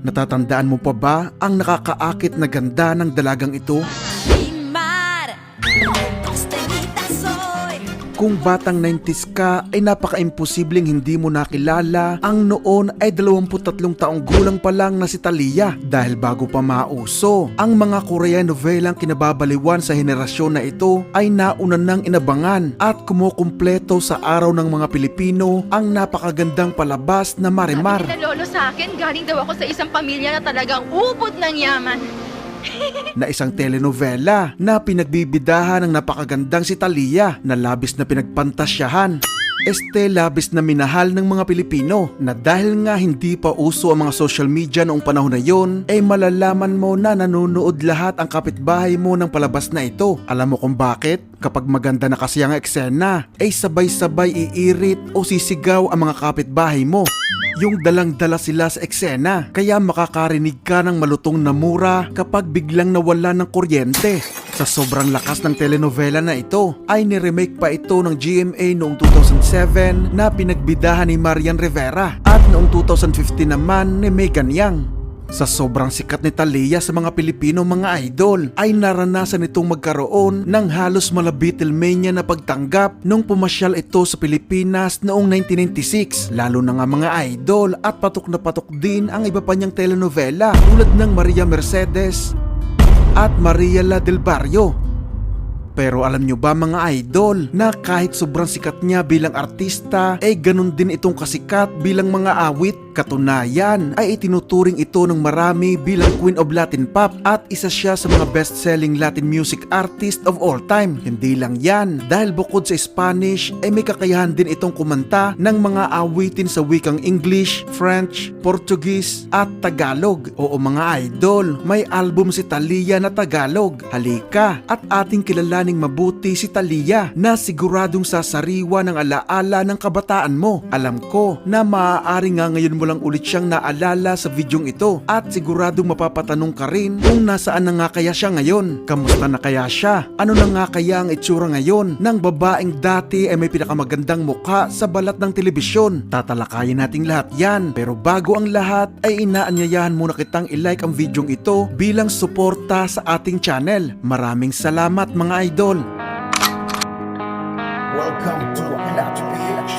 Natatandaan mo pa ba ang nakakaakit na ganda ng dalagang ito? Kung batang 90s ka ay napaka-imposibleng hindi mo nakilala ang noon ay 23 taong gulang pa lang na si Thalia dahil bago pa mauso ang mga Korean novelang kinababaliwan sa henerasyon na ito ay nauna nang inabangan at kumukumpleto sa araw ng mga Pilipino ang napakagandang palabas na Marimar. Sabi na lolo sa akin, galing daw ako sa isang pamilya na talagang ubod ng yaman. Na isang telenovela na pinagbibidahan ng napakagandang si Thalia na labis na pinagpantasyahan. Labis na minahal ng mga Pilipino na dahil nga hindi pa uso ang mga social media noong panahon na yon ay malalaman mo na nanonood lahat ang kapitbahay mo ng palabas na ito. Alam mo kung bakit? Kapag maganda na kasi ang eksena ay sabay-sabay iirit o sisigaw ang mga kapitbahay mo. Yung dalang-dala sila sa eksena, kaya makakarinig ka ng malutong na mura kapag biglang nawala ng kuryente. Sa sobrang lakas ng telenovela na ito, ay niremake pa ito ng GMA noong 2007 na pinagbidahan ni Marian Rivera at noong 2015 naman ni Megan Yang. Sa sobrang sikat ni Thalia sa mga Pilipino mga idol, ay naranasan itong magkaroon ng halos mala Beatlemania na pagtanggap nung pumasyal ito sa Pilipinas noong 1996. Lalo na nga mga idol at patok na patok din ang iba pa niyang telenovela tulad ng Maria Mercedes at Maria La del Barrio. Pero alam nyo ba mga idol na kahit sobrang sikat niya bilang artista ay ganun din itong kasikat bilang mga awit. Katunayan ay itinuturing ito ng marami bilang Queen of Latin Pop at isa siya sa mga best-selling Latin music artist of all time. Hindi lang yan, dahil bukod sa Spanish ay may kakayahan din itong kumanta ng mga awitin sa wikang English, French, Portuguese at Tagalog. Oo mga idol, may album si Thalia na Tagalog. Halika at ating kilalaning mabuti si Thalia na siguradong sasariwa ng alaala ng kabataan mo. Alam ko na maaari nga ngayon mo lang ulit siyang naalala sa videong ito at siguradong mapapatanong ka rin kung nasaan na nga kaya siya ngayon. Kamusta na kaya siya? Ano na nga kaya ang itsura ngayon ng babaeng dati ay may pinakamagandang mukha sa balat ng telebisyon? Tatalakayin nating lahat yan, pero bago ang lahat ay inaanyayahan muna kitang i-like ang videong ito bilang suporta sa ating channel. Maraming salamat mga idol! Welcome to Pilat Beach.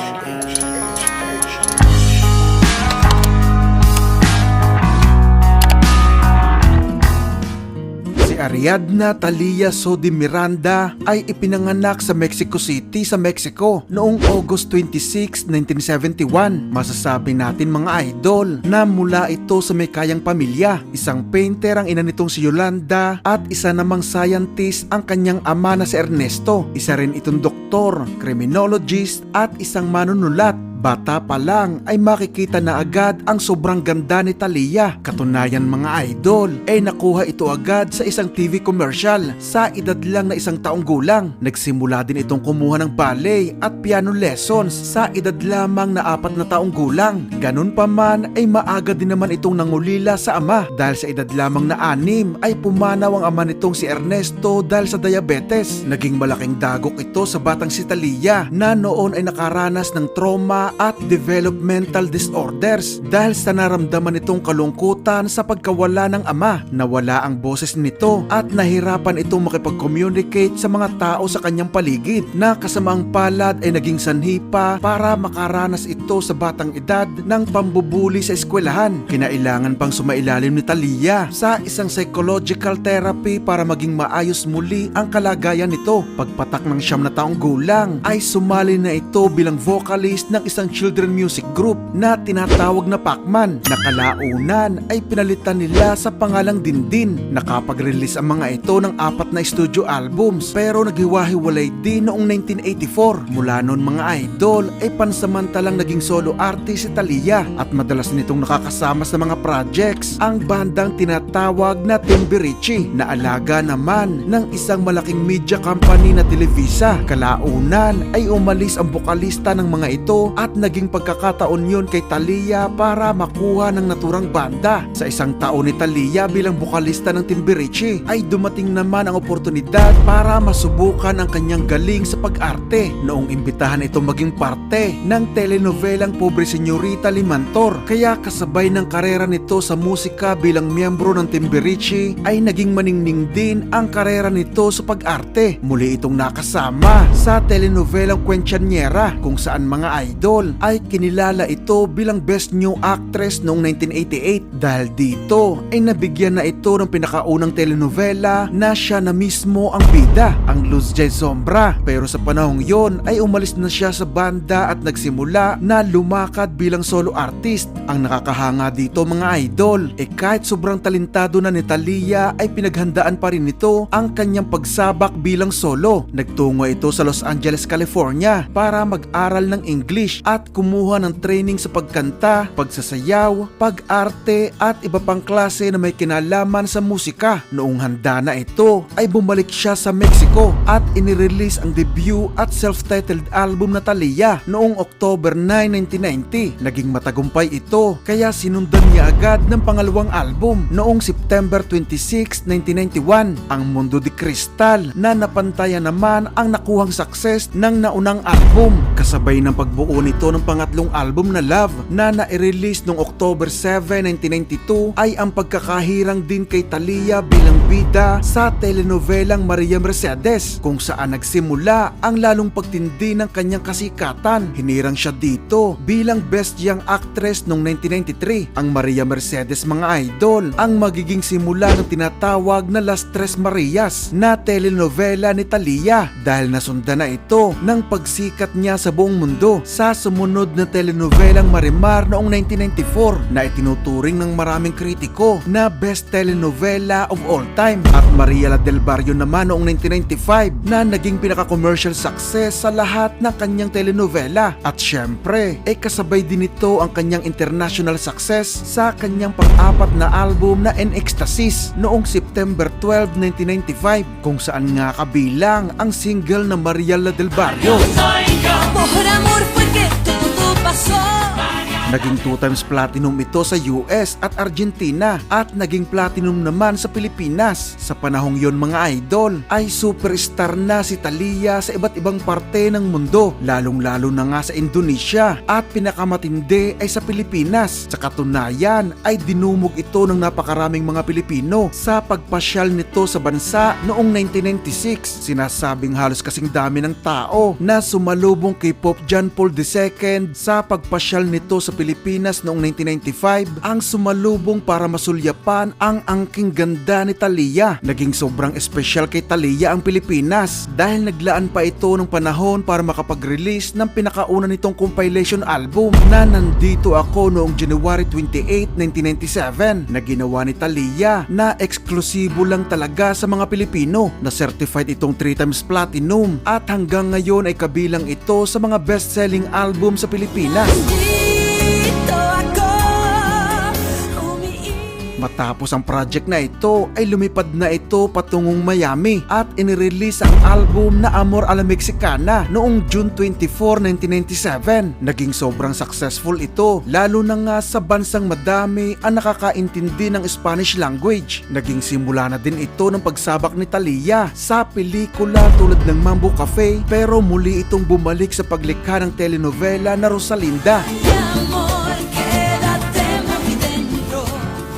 Si Ariadna Thalia So de Miranda ay ipinanganak sa Mexico City sa Mexico noong August 26, 1971. Masasabi natin mga idol na mula ito sa may kayang pamilya. Isang painter ang ina nitong si Yolanda at isa namang scientist ang kanyang ama na si Ernesto. Isa rin itong doktor, criminologist at isang manunulat. Bata pa lang ay makikita na agad ang sobrang ganda ni Thalia. Katunayan mga idol, ay nakuha ito agad sa isang TV commercial sa edad lang na 1 taong gulang. Nagsimula din itong kumuha ng ballet at piano lessons sa edad lamang na 4 na taong gulang. Ganun pa man ay maaga din naman itong nangulila sa ama dahil sa edad lamang na 6 ay pumanaw ang ama nitong si Ernesto dahil sa diabetes. Naging malaking dagok ito sa batang si Thalia na noon ay nakaranas ng trauma at developmental disorders dahil sa naramdaman nitong kalungkutan sa pagkawala ng ama. Nawala ang boses nito at nahirapan itong makipag-communicate sa mga tao sa kanyang paligid, na kasamaang palad ay naging sanhi pa para makaranas ito sa batang edad ng pambubuli sa eskwelahan. Kinailangan pang sumailalim ni Thalia sa isang psychological therapy para maging maayos muli ang kalagayan nito. Pagpatak ng 9 na taong gulang ay sumali na ito bilang vocalist ng isang children music group na tinatawag na Pacman. Nakalaunan ay pinalitan nila sa pangalang Dindin. Nakapag-release ang mga ito ng 4 na studio albums pero naghiwa-hiwalay din noong 1984. Mula noon mga idol ay pansamantalang naging solo artist si Thalia at madalas nitong nakakasama sa mga projects ang bandang tinatawag na Timbiriche na alaga naman ng isang malaking media company na Televisa. Kalaunan ay umalis ang bokalista ng mga ito at naging pagkakataon yun kay Thalia para makuha ng naturang banda. Sa isang taon ni Thalia bilang bokalista ng Timbiriche ay dumating naman ang oportunidad para masubukan ang kanyang galing sa pag-arte noong imbitahan ito maging parte ng telenovelang Pobre Señorita Limantor. Kaya kasabay ng karera nito sa musika bilang miyembro ng Timbiriche ay naging maningning din ang karera nito sa pag-arte. Muli itong nakasama sa telenovelang Quinceañera kung saan mga idol ay kinilala ito bilang Best New Actress noong 1988. Dahil dito ay nabigyan na ito ng pinakaunang telenovela na siya na mismo ang bida, ang Luz de Sombra. Pero sa panahong yon ay umalis na siya sa banda at nagsimula na lumakad bilang solo artist. Ang nakakahanga dito mga idol, kahit sobrang talentado na ni Thalia ay pinaghandaan pa rin nito ang kanyang pagsabak bilang solo. Nagtungo ito sa Los Angeles, California para mag-aral ng English at kumuha ng training sa pagkanta, pagsasayaw, pag-arte at iba pang klase na may kinalaman sa musika. Noong handa na ito ay bumalik siya sa Mexico at inirelease ang debut at self-titled album na Thalia noong October 9, 1990. Naging matagumpay ito kaya sinundan niya agad ng pangalawang album noong September 26, 1991, ang Mundo de Cristal, na napantayan naman ang nakuhang success ng naunang album. Kasabay ng pagbuo nito ng pangatlong album na Love na na-release noong October 7, 1992 ay ang pagkakahirang din kay Thalia bilang bida sa telenovelang Maria Mercedes kung saan nagsimula ang lalong pagtindi ng kanyang kasikatan. Hinirang siya dito bilang Best Young Actress noong 1993. Ang Maria Mercedes mga idol ang magiging simula ng tinatawag na Las Tres Marias na telenovela ni Thalia dahil nasundan na ito ng pagsikat niya sa buong mundo sa sumunod na telenovelang Marimar noong 1994 na itinuturing ng maraming kritiko na best telenovela of all time, at Maria la del Barrio naman noong 1995 na naging pinaka-commercial success sa lahat ng kanyang telenovela. At syempre, kasabay din ito ang kanyang international success sa kanyang pang-apat na album na En Ecstasis noong September 12, 1995 kung saan nga kabilang ang single na Maria la del Barrio. Por amor fue que todo pasó. Naging 2 times platinum ito sa US at Argentina at naging platinum naman sa Pilipinas. Sa panahong yon mga idol ay superstar na si Thalia sa iba't ibang parte ng mundo, lalong-lalo na nga sa Indonesia, at pinakamatindi ay sa Pilipinas. Sa katunayan ay dinumog ito ng napakaraming mga Pilipino sa pagpasyal nito sa bansa noong 1996. Sinasabing halos kasing dami ng tao na sumalubong kay Pope John Paul II sa pagpasyal nito sa Pilipinas noong 1995 ang sumalubong para masulyapan ang angking ganda ni Thalia. Naging sobrang espesyal kay Thalia ang Pilipinas dahil naglaan pa ito ng panahon para makapag-release ng pinakauna nitong compilation album na Nandito Ako noong January 28, 1997 na ginawa ni Thalia na eksklusibo lang talaga sa mga Pilipino, na certified itong 3 times platinum at hanggang ngayon ay kabilang ito sa mga best-selling album sa Pilipinas. Matapos ang project na ito ay lumipad na ito patungong Miami at inirelease ang album na Amor a la Mexicana noong June 24, 1997. Naging sobrang successful ito lalo na nga sa bansang madami ang nakakaintindi ng Spanish language. Naging simula na din ito ng pagsabak ni Thalia sa pelikula tulad ng Mambo Cafe, pero muli itong bumalik sa paglikha ng telenovela na Rosalinda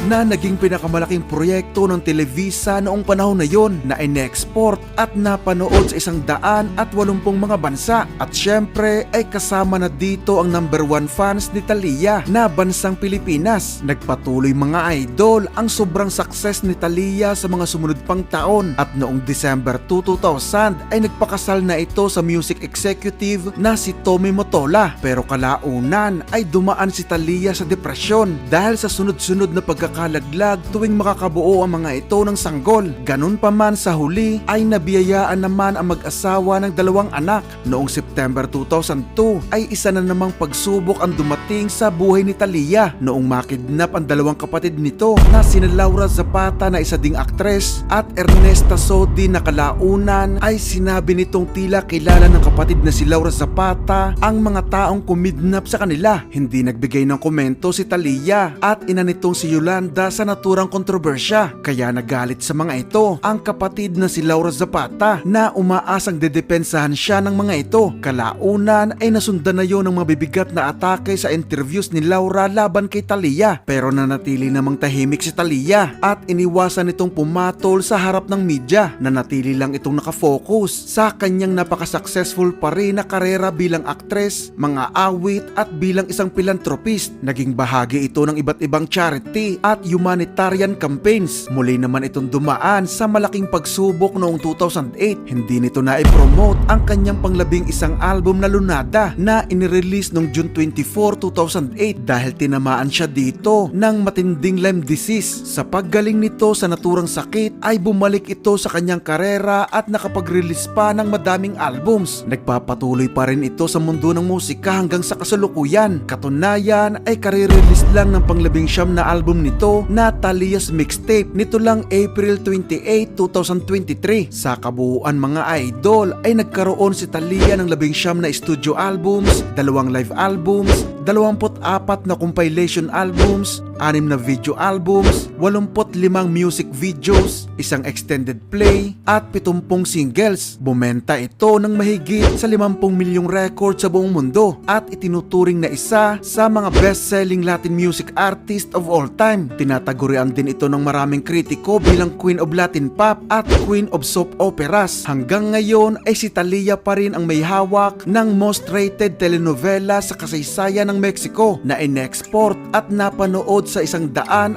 na naging pinakamalaking proyekto ng Televisa noong panahon na yon na in-export at napanood sa 180 mga bansa. At syempre ay kasama na dito ang #1 fans ni Thalia na bansang Pilipinas. Nagpatuloy mga idol ang sobrang success ni Thalia sa mga sumunod pang taon at noong December 2000 ay nagpakasal na ito sa music executive na si Tommy Motola. Pero kalaunan ay dumaan si Thalia sa depresyon dahil sa sunod-sunod na pagkakataon nakakalaglag tuwing makakabuo ang mga ito ng sanggol. Ganun pa man sa huli ay nabiyayaan naman ang mag-asawa ng 2 anak. Noong September 2002 ay isa na namang pagsubok ang dumating sa buhay ni Talia noong makidnap ang 2 kapatid nito na sina Laura Zapata na isa ding aktres at Ernesta Sodi na kalaunan ay sinabi nitong tila kilala ng kapatid na si Laura Zapata ang mga taong kumidnap sa kanila. Hindi nagbigay ng komento si Talia at ina nitong si Yolanda sa naturang kontrobersya, kaya nagalit sa mga ito ang kapatid na si Laura Zapata na umaasang dedepensahan siya ng mga ito. Kalaunan ay nasundan na yon ng mabibigat na atake sa interviews ni Laura laban kay Talia, pero nanatili namang tahimik si Talia at iniwasan nitong pumatol sa harap ng media. Nanatili lang itong nakafocus sa kanyang napaka-successful pa rin na karera bilang aktres, mga awit at bilang isang philanthropist. Naging bahagi ito ng iba't ibang charity at humanitarian campaigns. Muli naman itong dumaan sa malaking pagsubok noong 2008. Hindi nito na i-promote ang kanyang pang-11 album na Lunada na inirelease noong June 24, 2008 dahil tinamaan siya dito ng matinding Lyme disease. Sa paggaling nito sa naturang sakit ay bumalik ito sa kanyang karera at nakapag-release pa ng madaming albums. Nagpapatuloy pa rin ito sa mundo ng musika hanggang sa kasalukuyan. Katunayan ay kare-release lang ng pang-19 na album nito na Talia's Mixtape nito lang April 28, 2023. Sa kabuuan mga idol ay nagkaroon si Talia ng 19 na studio albums, 2 live albums, 24 na compilation albums, 6 na video albums, 85 music videos, 1 extended play, at 70 singles. Bumenta ito ng mahigit sa 50 milyong record sa buong mundo at itinuturing na isa sa mga best-selling Latin music artist of all time. Tinatagurian din ito ng maraming kritiko bilang Queen of Latin Pop at Queen of Soap Operas. Hanggang ngayon ay si Talia pa rin ang may hawak ng most rated telenovela sa kasaysayan ng Mexico na in-export at napanood sa 180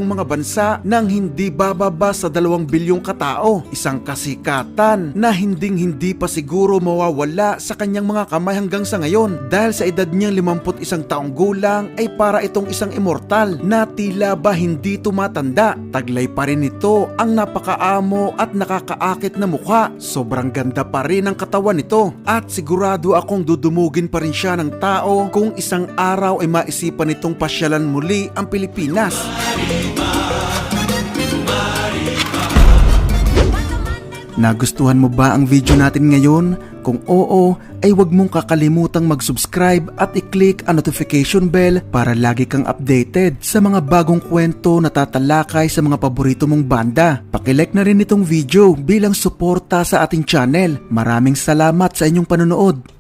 mga bansa nang hindi bababa sa 2 bilyong katao. Isang kasikatan na hindi pa siguro mawawala sa kanyang mga kamay hanggang sa ngayon dahil sa edad niyang 51 taong gulang ay para itong isang immortal na tila ba hindi tumatanda. Taglay pa rin ito ang napakaamo at nakakaakit na mukha. Sobrang ganda pa rin ang katawan nito at sigurado akong dudumugin pa rin siya ng tao kung isang araw ay maisipan nitong pasyalan muli ang Pilipinas. Nagustuhan mo ba ang video natin ngayon? Kung oo, ay huwag mong kakalimutang mag-subscribe at i-click ang notification bell para lagi kang updated sa mga bagong kwento na tatalakay sa mga paborito mong banda. Pakilike na rin itong video bilang suporta sa ating channel. Maraming salamat sa inyong panonood.